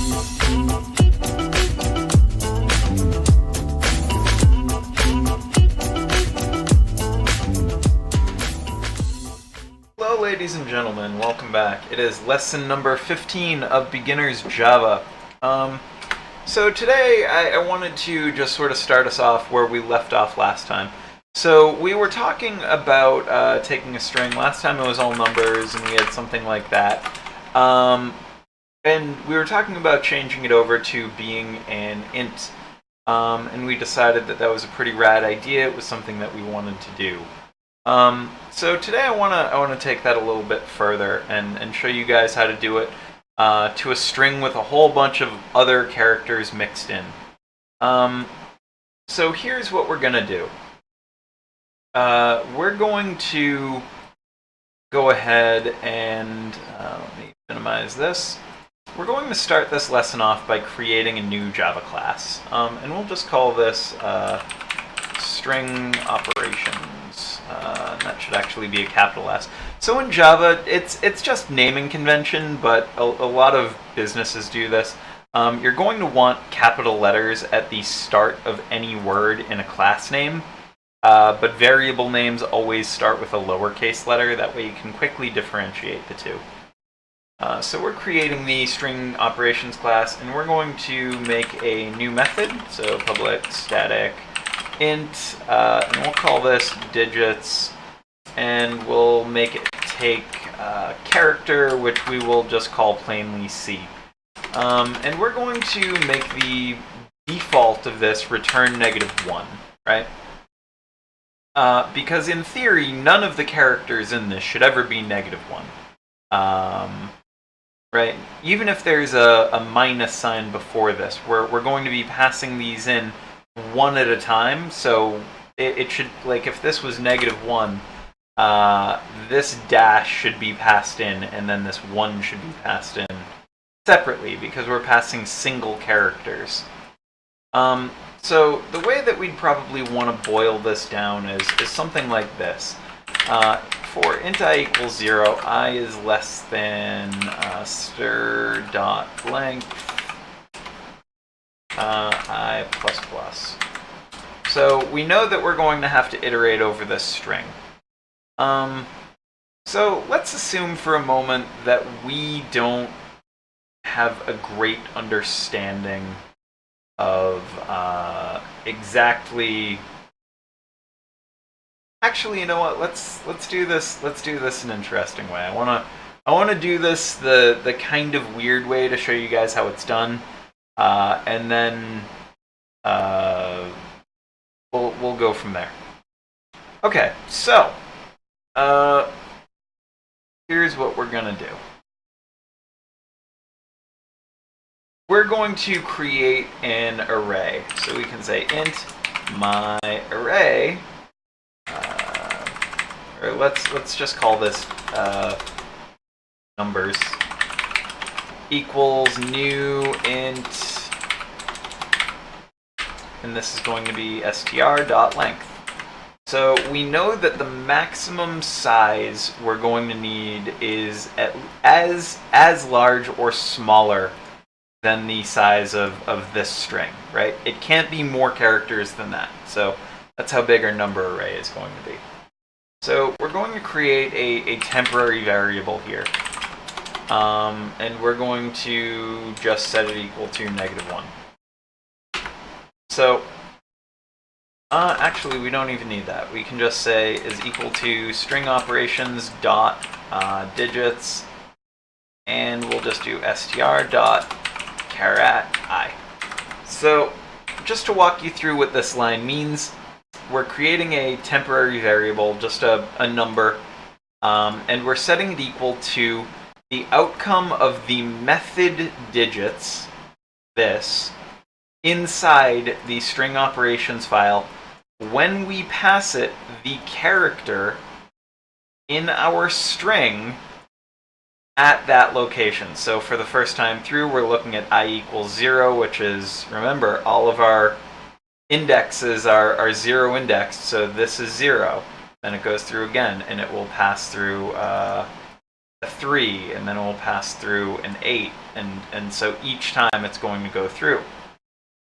Hello ladies and gentlemen, welcome back. It is lesson number 15 of Beginner's Java. So today I wanted to just sort of start us off where we left off last time. So we were talking about taking a string. Last time it was all numbers and we had something like that. And we were talking about changing it over to being an int. And we decided that that was a pretty rad idea. It was something that we wanted to do. So today I want to take that a little bit further and show you guys how to do it to a string with a whole bunch of other characters mixed in. So here's what we're going to do. We're going to go ahead and let me minimize this. We're going to start this lesson off by creating a new Java class, and we'll just call this string operations. That should actually be a capital S. So in Java, it's just naming convention, but a lot of businesses do this. You're going to want capital letters at the start of any word in a class name, but variable names always start with a lowercase letter. That way you can quickly differentiate the two. So we're creating the string operations class, and we're going to make a new method. So public static int, and we'll call this digits, and we'll make it take character, which we will just call plainly C. And we're going to make the default of this return -1, right? Because in theory, none of the characters in this should ever be -1. Right? Even if there's a minus sign before this, we're going to be passing these in one at a time. So it should, like, if this was -1, this dash should be passed in, and then this 1 should be passed in separately because we're passing single characters. So the way that we'd probably want to boil this down is something like this. For int I equals 0, I is less than stir.length I plus plus. So we know that we're going to have to iterate over this string. So let's assume for a moment that we don't have a great understanding of exactly. Actually, you know what? Let's do this. Let's do this an interesting way. I wanna do this the kind of weird way to show you guys how it's done, and then we'll go from there. Okay, so here's what we're gonna do. We're going to create an array. So we can say int my array, or let's just call this numbers equals new int, and this is going to be str.length. So we know that the maximum size we're going to need is as large or smaller than the size of this string, right? It can't be more characters than that. So that's how big our number array is going to be. So we're going to create a temporary variable here. And we're going to just set it equal to -1. So actually, we don't even need that. We can just say is equal to string operations dot digits, and we'll just do str dot char@I. So just to walk you through what this line means, we're creating a temporary variable, just a number, and we're setting it equal to the outcome of the method digits, this, inside the string operations file when we pass it the character in our string at that location. So for the first time through, we're looking at I equals 0, which is, remember, all of our indexes are 0 indexed, so this is 0. Then it goes through again, and it will pass through a 3, and then it will pass through an 8, and so each time it's going to go through.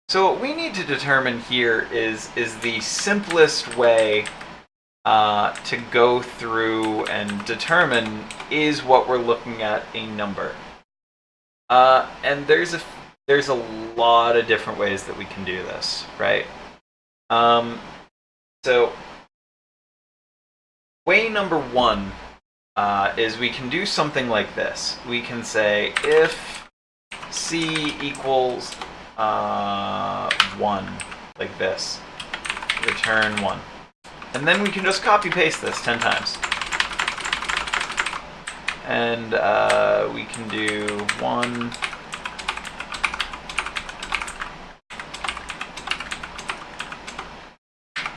So what we need to determine here is the simplest way to go through and determine, is what we're looking at a number? And there's a lot of different ways that we can do this, right? So way number one is we can do something like this. We can say if C equals 1, like this, return 1. And then we can just copy paste this 10 times. And we can do 1.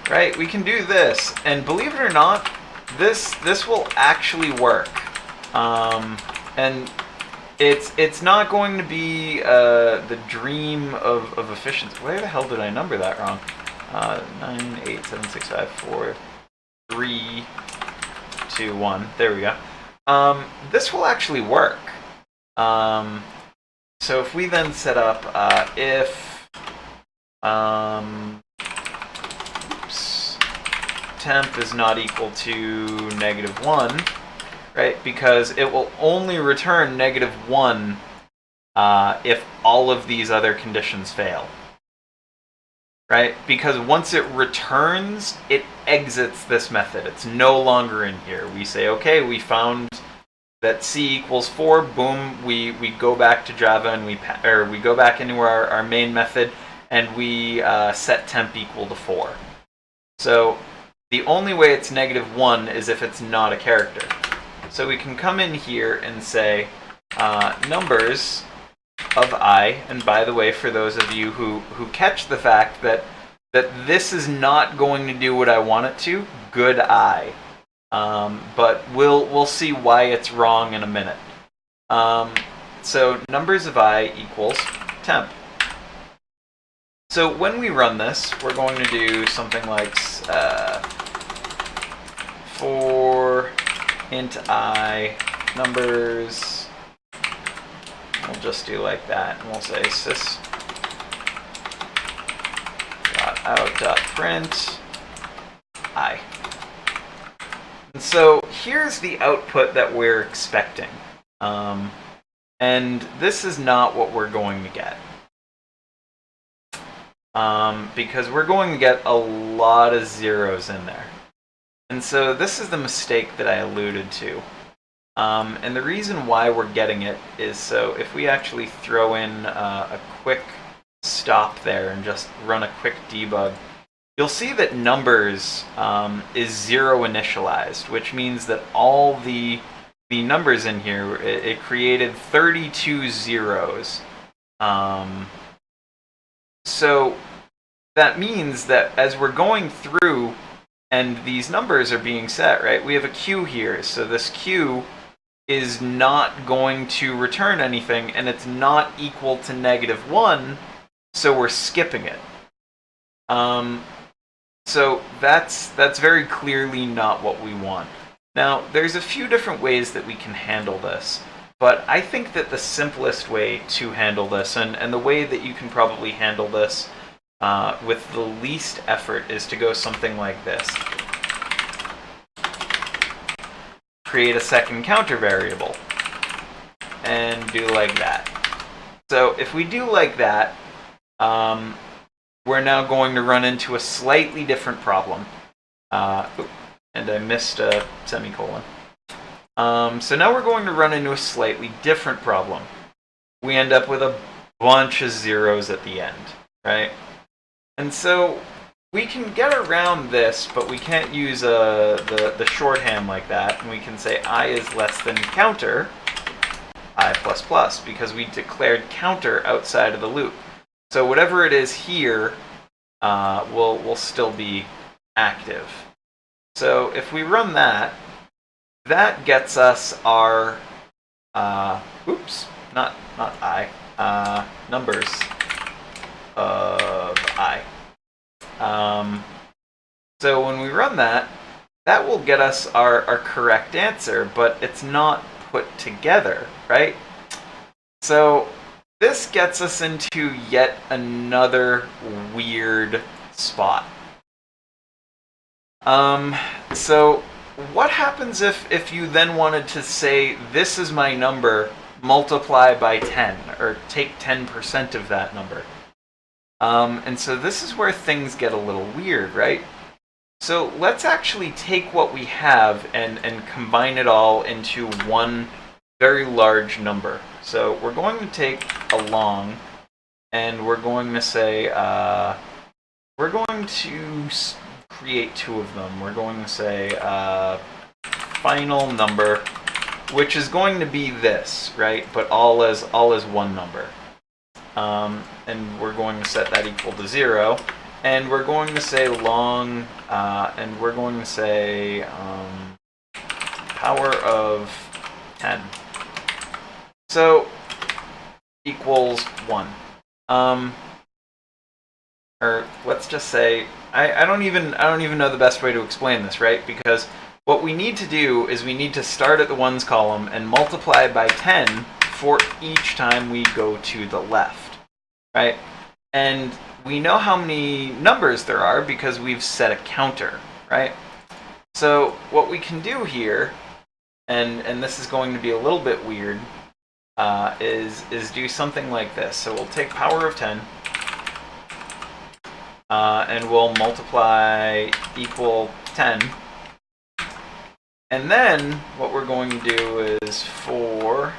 Right, we can do this, and believe it or not, this will actually work. And it's not going to be the dream of efficiency. Where the hell did I number that wrong? 9, 8, 7, 6, 5, 4, 3, 2, 1. There we go. This will actually work. So if we then set up if temp is not equal to -1, right? Because it will only return -1 if all of these other conditions fail. Right? Because once it returns, it exits this method. It's no longer in here. We say, okay, we found that C equals 4. Boom. We go back to Java and we go back into our main method and we set temp equal to 4. So the only way it's -1 is if it's not a character. So we can come in here and say numbers of I, and by the way, for those of you who catch the fact that this is not going to do what I want it to, good eye. But we'll see why it's wrong in a minute. So numbers of I equals temp. So when we run this, we're going to do something like for int I numbers. We'll just do like that, and we'll say sys.out.print I. And so here's the output that we're expecting. And this is not what we're going to get. Because we're going to get a lot of zeros in there. And so this is the mistake that I alluded to. And the reason why we're getting it is so if we actually throw in a quick stop there and just run a quick debug, you'll see that numbers is 0 initialized, which means that all the numbers in here, it created 32 zeros. So that means that as we're going through and these numbers are being set, right, we have a queue here. So this queue is not going to return anything, and it's not equal to -1, so we're skipping it. So that's very clearly not what we want. Now, there's a few different ways that we can handle this, but I think that the simplest way to handle this, and the way that you can probably handle this with the least effort, is to go something like this. Create a second counter variable and do like that. So if we do like that, we're now going to run into a slightly different problem. And I missed a semicolon. So now we're going to run into a slightly different problem. We end up with a bunch of zeros at the end, right? And so we can get around this, but we can't use the shorthand like that. And we can say I is less than counter I++, because we declared counter outside of the loop. So whatever it is here will still be active. So if we run that, that gets us our numbers of I. So when we run that, that will get us our correct answer, but it's not put together, right? So this gets us into yet another weird spot. So what happens if you then wanted to say, this is my number, multiply by 10, or take 10% of that number? And so this is where things get a little weird, right? So let's actually take what we have and combine it all into one very large number. So we're going to take a long, and we're going to say, we're going to create two of them. We're going to say final number, which is going to be this, right? But all as one number. And we're going to set that equal to 0. And we're going to say long, and we're going to say power of 10. So equals 1. Or let's just say, I don't even know the best way to explain this, right? Because what we need to do is we need to start at the ones column and multiply by 10 for each time we go to the left, right? And we know how many numbers there are because we've set a counter, right? So what we can do here, and this is going to be a little bit weird, is do something like this. So we'll take power of 10, and we'll multiply equal 10. And then what we're going to do is for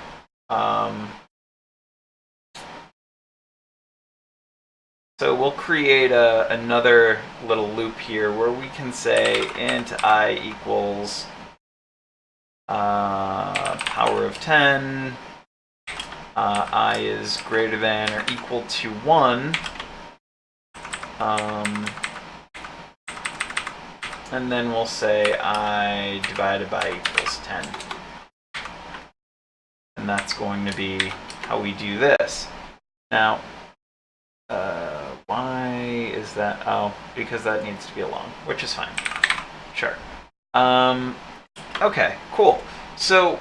so we'll create another little loop here where we can say int I equals power of 10, I is greater than or equal to 1, and then we'll say I divided by equals 10. And that's going to be how we do this. Now, why is that? Oh, because that needs to be a long, which is fine. Sure. Okay, cool. So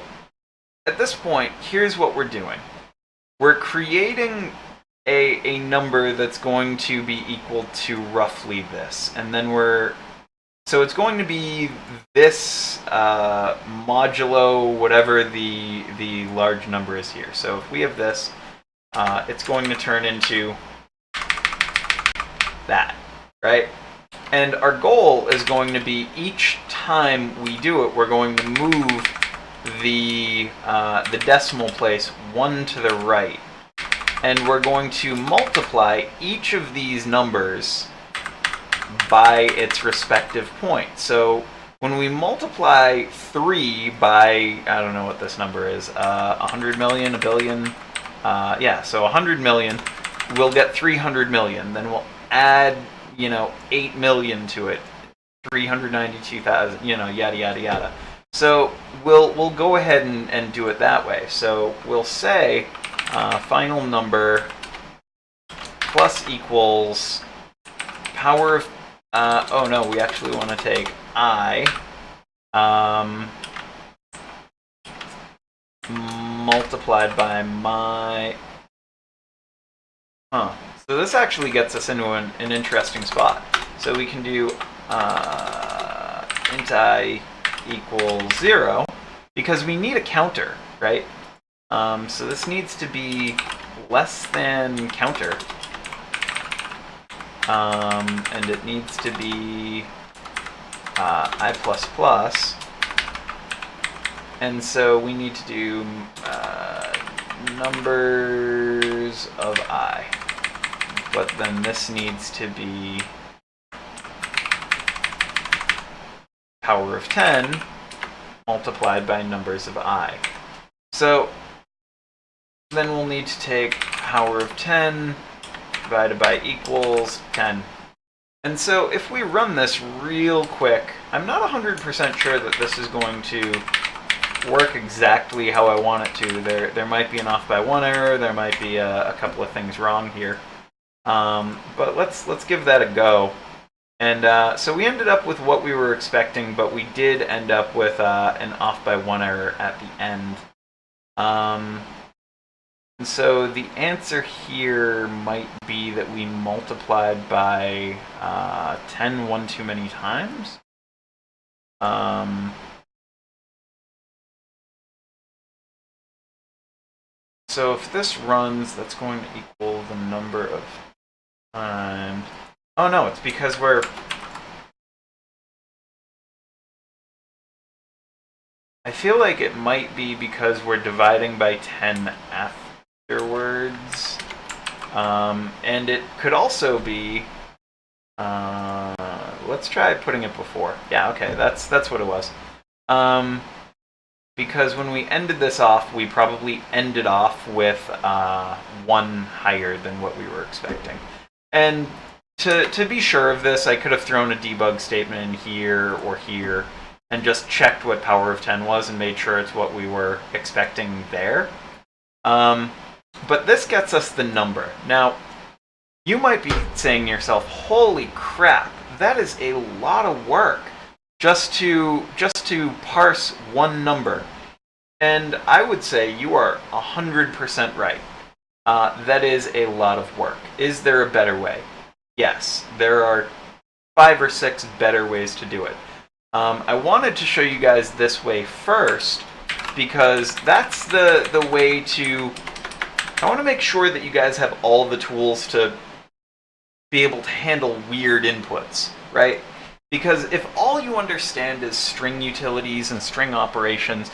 at this point, here's what we're doing. We're creating a number that's going to be equal to roughly this. And then so it's going to be this modulo whatever the large number is here. So if we have this, it's going to turn into that, right? And our goal is going to be each time we do it, we're going to move the decimal place 1 to the right. And we're going to multiply each of these numbers by its respective point. So when we multiply 3 by, I don't know what this number is, 100 million, a billion, yeah, so 100 million, we'll get 300 million. Then we'll add, 8 million to it, 392,000, yada, yada, yada. So we'll go ahead and do it that way. So we'll say final number plus equals power of, oh no, we actually want to take I multiplied by my, so this actually gets us into an interesting spot. So we can do int I equals 0 because we need a counter, right? So this needs to be less than counter. And it needs to be I++. And so we need to do numbers of I. But then this needs to be power of 10 multiplied by numbers of I. So then we'll need to take power of 10 divided by equals 10. And so if we run this real quick, I'm not 100% sure that this is going to work exactly how I want it to. There might be an off by 1 error, there might be a couple of things wrong here. But let's give that a go. And so we ended up with what we were expecting, but we did end up with an off by 1 error at the end. And so the answer here might be that we multiplied by 10 one too many times. So if this runs, that's going to equal the number of times. Oh no, it's because we're... I feel like it might be because we're dividing by 10 afterwards. And it could also be... let's try putting it before. Yeah, okay, that's what it was. Because when we ended this off, we probably ended off with 1 higher than what we were expecting. And to be sure of this, I could have thrown a debug statement in here or here and just checked what power of 10 was and made sure it's what we were expecting there. But this gets us the number. Now, you might be saying to yourself, holy crap, that is a lot of work just to parse one number. And I would say you are 100% right. That is a lot of work. Is there a better way? Yes, there are 5 or 6 better ways to do it. I wanted to show you guys this way first because that's the way to... I want to make sure that you guys have all the tools to be able to handle weird inputs, right? Because if all you understand is string utilities and string operations,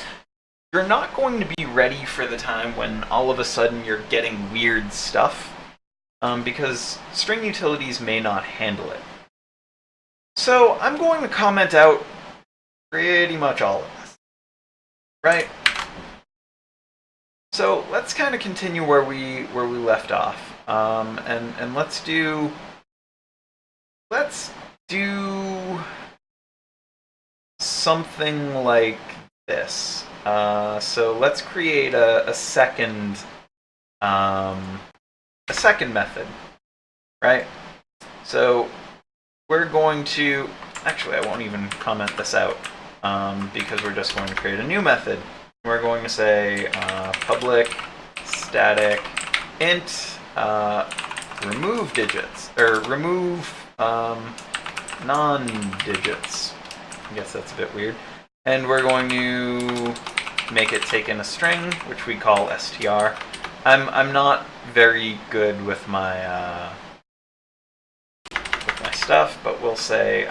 you're not going to be ready for the time when all of a sudden you're getting weird stuff, because string utilities may not handle it. So I'm going to comment out pretty much all of this, right? So let's kind of continue where we left off, and let's do something like this. So let's create a second method, right? So we're going to, actually I won't even comment this out because we're just going to create a new method. We're going to say public static int remove digits, or remove non-digits. I guess that's a bit weird. And we're going to make it take in a string, which we call str. I'm not very good with my stuff, but we'll say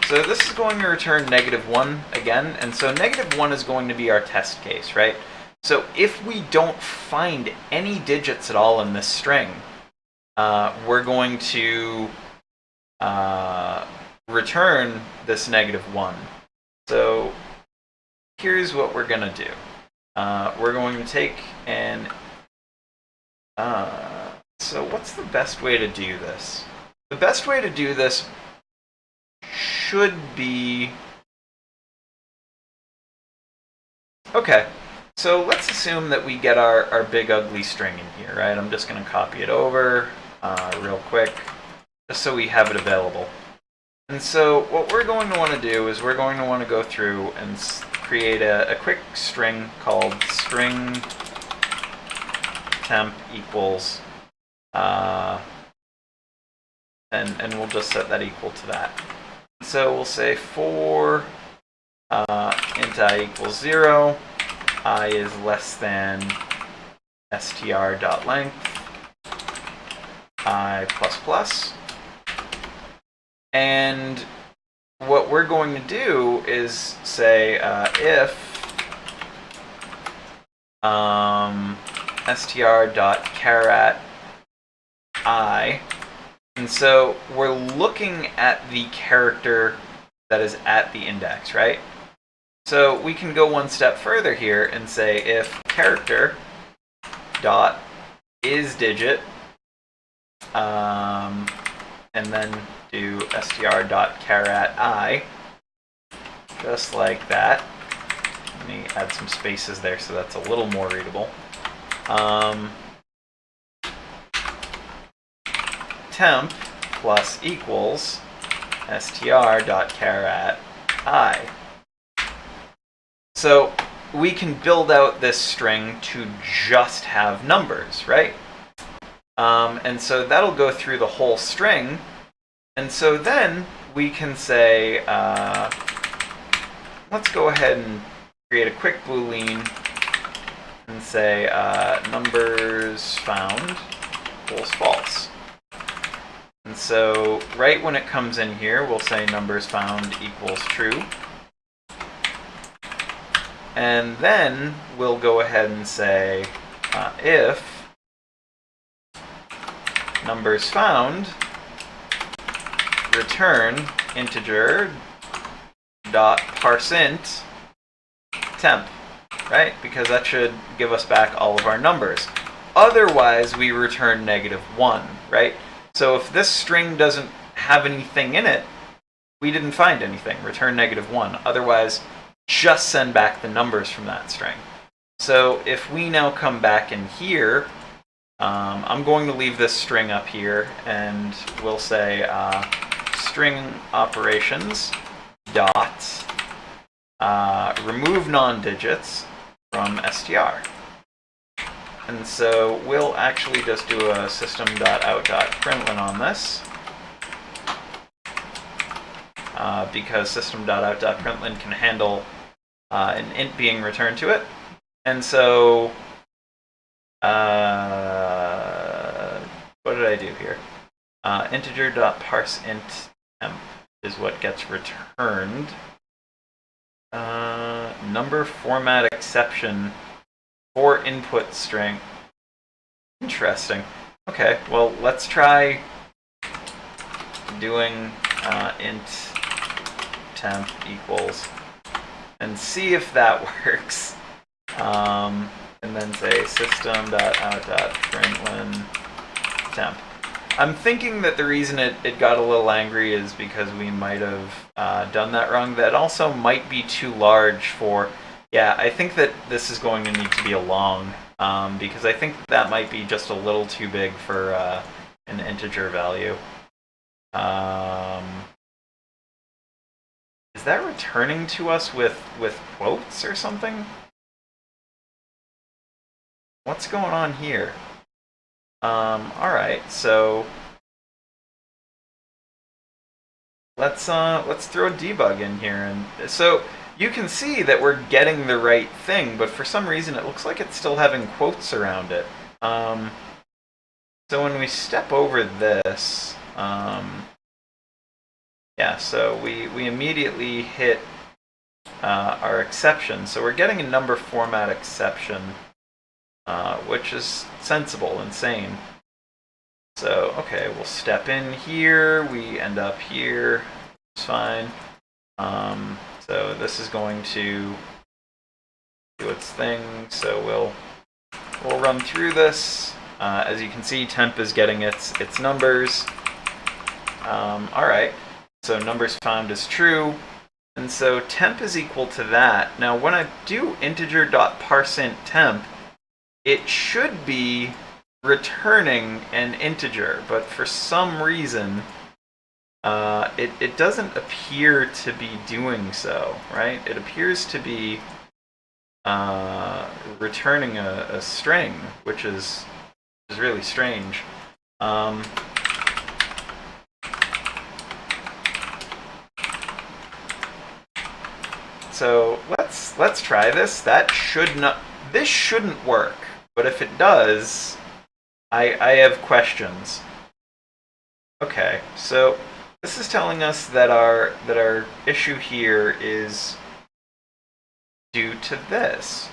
so this is going to return -1 again, and so -1 is going to be our test case, right? So if we don't find any digits at all in this string, we're going to return this -1. So here's what we're going to do. We're going to take and... so what's the best way to do this? The best way to do this should be... Okay, so let's assume that we get our big ugly string in here, right? I'm just going to copy it over real quick, just so we have it available. And so what we're going to want to do is we're going to want to go through and create a quick string called string temp equals, and we'll just set that equal to that. So we'll say for int I equals 0, I is less than str.length I plus plus. And what we're going to do is say if str.caret I, and so we're looking at the character that is at the index, right? So we can go one step further here and say if character dot is digit, and then do str.caret I, just like that. Let me add some spaces there so that's a little more readable. Temp plus equals str.caret I. So we can build out this string to just have numbers, right? And so that'll go through the whole string. And so then we can say, let's go ahead and create a quick Boolean and say numbers found equals false. And so right when it comes in here, we'll say numbers found equals true. And then we'll go ahead and say if numbers found return integer dot parseInt temp, right? Because that should give us back all of our numbers. Otherwise, we return -1, right? So if this string doesn't have anything in it, we didn't find anything. Return -1. Otherwise, just send back the numbers from that string. So if we now come back in here, I'm going to leave this string up here, and we'll say string operations dot remove non-digits from str. And so we'll actually just do a system.out.println on this, because system.out.println can handle an int being returned to it. And so, what did I do here? Integer.parseInt temp is what gets returned. Number format exception for input string. Interesting. Okay, well, let's try doing int temp equals and see if that works. And then say system.out.println temp. I'm thinking that the reason it got a little angry is because we might have done that wrong. That also might be too large for... Yeah, I think that this is going to need to be a long, because I think that might be just a little too big for an integer value. Is that returning to us with quotes or something? What's going on here? Alright, so let's throw debug in here. And so you can see that we're getting the right thing, but for some reason it looks like it's still having quotes around it. So when we step over this, yeah, so we immediately hit our exception. So we're getting a number format exception, which is sensible and sane. So, okay, we'll step in here, we end up here, it's fine. So this is going to do its thing, so we'll run through this. As you can see, temp is getting its numbers. Alright, so numbers found is true, and so temp is equal to that. Now when I do integer.parseInt temp, it should be returning an integer, but for some reason it doesn't appear to be doing so, right? It appears to be returning a string, which is really strange. So let's try this. This shouldn't work, but if it does, I have questions. Okay, so this is telling us that our issue here is due to this.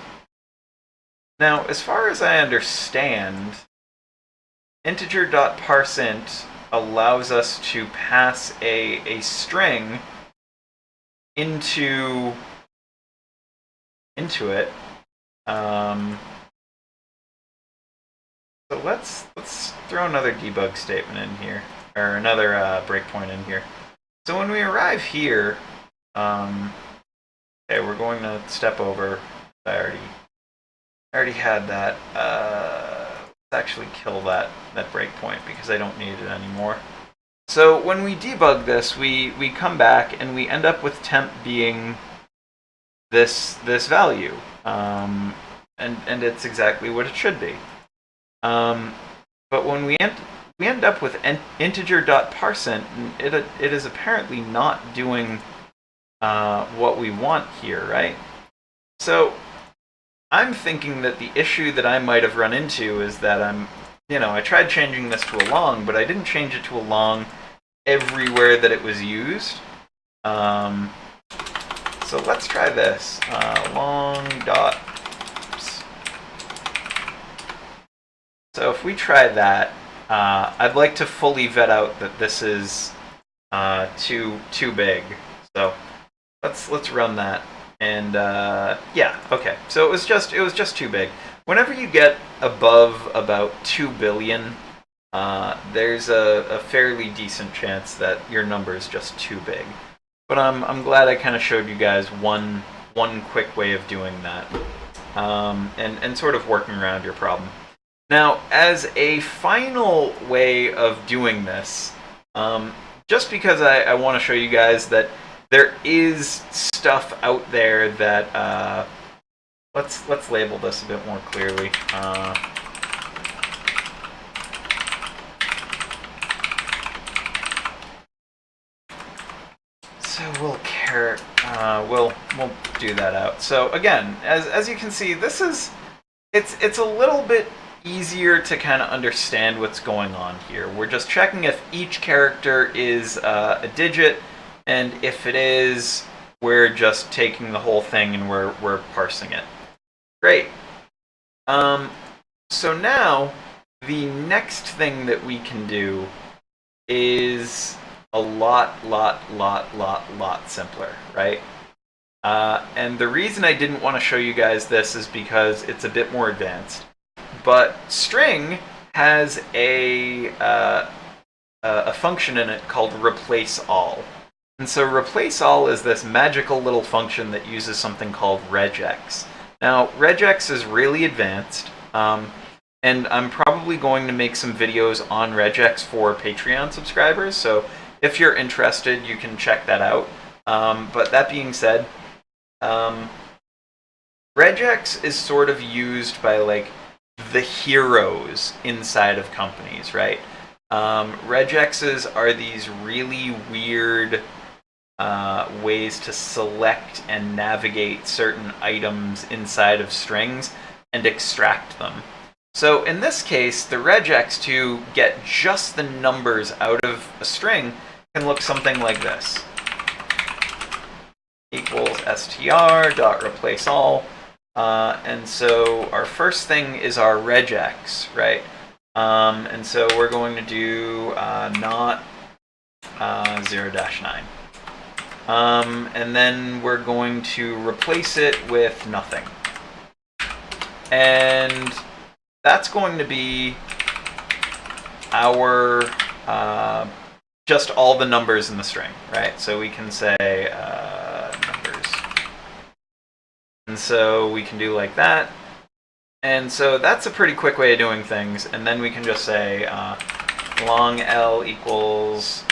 Now, as far as I understand, integer.parseInt allows us to pass a string into it. So let's throw another debug statement in here, or another breakpoint in here. So when we arrive here, okay, we're going to step over. I already had that. Let's actually kill that breakpoint because I don't need it anymore. So when we debug this, we come back and we end up with temp being this value. and it's exactly what it should be. But when we end up with integer.parseInt, it is apparently not doing what we want here, right? So I'm thinking that the issue that I might have run into is that I tried changing this to a long, but I didn't change it to a long everywhere that it was used. So let's try this. Long dot. Oops. So if we try that, I'd like to fully vet out that this is too big. So let's run that. And yeah, okay. So it was just too big. Whenever you get above about 2 billion, there's a fairly decent chance that your number is just too big. But I'm glad I kind of showed you guys one quick way of doing that, and sort of working around your problem. Now, as a final way of doing this, just because I want to show you guys that there is stuff out there that let's label this a bit more clearly. So we'll do that out. So again, as you can see, it's a little bit easier to kind of understand what's going on here. We're just checking if each character is a digit, and if it is, we're just taking the whole thing and we're parsing it. Great. So now the next thing that we can do is a lot simpler, right? And the reason I didn't want to show you guys this is because it's a bit more advanced. But string has a function in it called replace all. And so replace all is this magical little function that uses something called regex. Now, regex is really advanced, and I'm probably going to make some videos on regex for Patreon subscribers, so if you're interested, you can check that out. But that being said, regex is sort of used by like the heroes inside of companies, right? Regexes are these really weird ways to select and navigate certain items inside of strings and extract them. So in this case, the regex to get just the numbers out of a string can look something like this. Equals str.replace all. And so our first thing is our regex, right? And so we're going to do not 0-9. And then we're going to replace it with nothing. And that's going to be our just all the numbers in the string, right? So we can say numbers. And so we can do like that. And so that's a pretty quick way of doing things. And then we can just say long L equals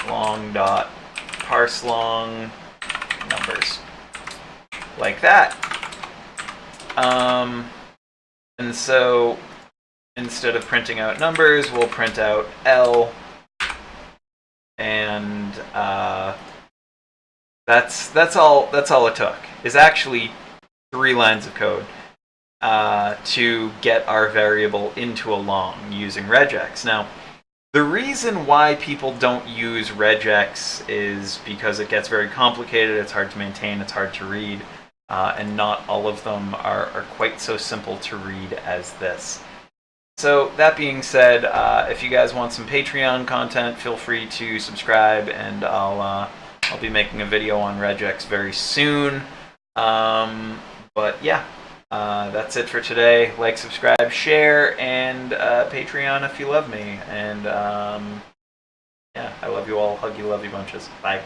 long dot parse long numbers. Like that. And so instead of printing out numbers, we'll print out L. And that's all it took. Is actually 3 lines of code to get our variable into a long using regex. Now, the reason why people don't use regex is because it gets very complicated, it's hard to maintain, it's hard to read, and not all of them are quite so simple to read as this. So that being said, if you guys want some Patreon content, feel free to subscribe, and I'll be making a video on regex very soon. But yeah, that's it for today. Like, subscribe, share, and Patreon if you love me. And yeah, I love you all. Hug you, love you bunches. Bye.